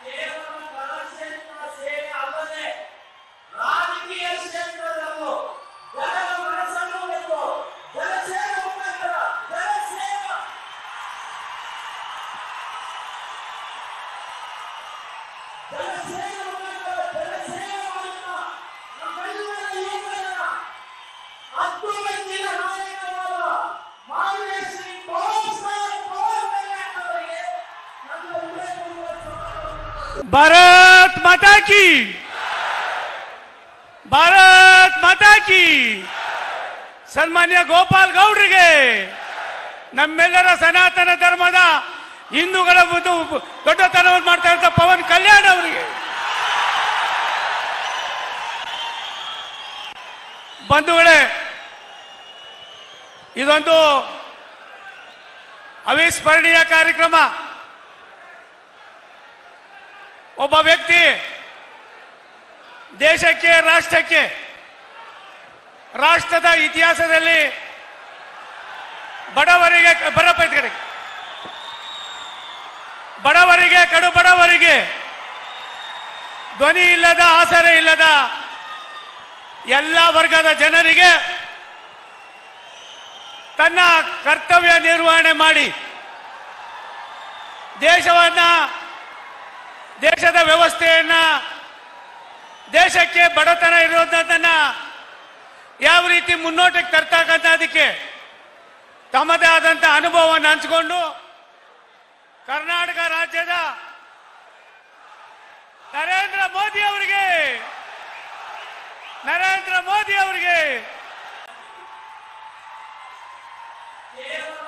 ಕೇವಲ ಕಲಾಕ್ಷೇತ್ರ ಸೇವೆ ಅಲ್ಲದೆ ರಾಜಕೀಯ ಕ್ಷೇತ್ರದಲ್ಲೂ ಜನರ ಮನಸ್ಸನ್ನು ಗೆದ್ದು ಜನಸೇವೆ ಮುಖಾಂತರ ಜನಸೇವೆ ಮಾಡುತ್ತಾ ನಮ್ಮೆಲ್ಲರ ಯುವಕರ ಅದ್ಭುತ ನಾಯಕರಾದ ಮಾನ್ಯ ಶ್ರೀ ಪವನ್ ಕಲ್ಯಾಣ್ ಅವರಿಗೆ ನನ್ನ भारत माता की, भारत माता की। ಸನ್ಮಾನ್ಯ ಗೋಪಾಲ್ ಗೌಡ್ರಿಗೆ, ನಮ್ಮೆಲ್ಲರ ಸನಾತನ ಧರ್ಮದ ಹಿಂದೂಗಳ ದೊಡ್ಡತನವನ್ನು ಮಾಡ್ತಾ ಇದ್ದ ಪವನ್ ಕಲ್ಯಾಣ್ ಅವರಿಗೆ, ಬಂಧುಗಳೇ, ಇದೊಂದು ಅವಿಸ್ಮರಣೀಯ ಕಾರ್ಯಕ್ರಮ. ಒಬ್ಬ ವ್ಯಕ್ತಿ ದೇಶಕ್ಕೆ, ರಾಷ್ಟ್ರಕ್ಕೆ, ರಾಷ್ಟ್ರದ ಇತಿಹಾಸದಲ್ಲಿ ಬಡವರಿಗೆ, ಬಡವರಿಗೆ, ಕಡು ಬಡವರಿಗೆ, ಧ್ವನಿ ಇಲ್ಲದ, ಆಸರೆ ಇಲ್ಲದ ಎಲ್ಲ ವರ್ಗದ ಜನರಿಗೆ ತನ್ನ ಕರ್ತವ್ಯ ನಿರ್ವಹಣೆ ಮಾಡಿ ದೇಶದ ವ್ಯವಸ್ಥೆಯನ್ನ, ದೇಶಕ್ಕೆ ಬಡತನ ಇರೋದನ್ನ ಯಾವ ರೀತಿ ಮುನ್ನೋಟಕ್ಕೆ ತರ್ತಕ್ಕಂಥದಕ್ಕೆ ತಮ್ಮದೇ ಆದಂಥ ಅನುಭವವನ್ನು ಹಂಚಿಕೊಂಡು ಕರ್ನಾಟಕ ರಾಜ್ಯದ ನರೇಂದ್ರ ಮೋದಿ ಅವರಿಗೆ ಕೇವಲ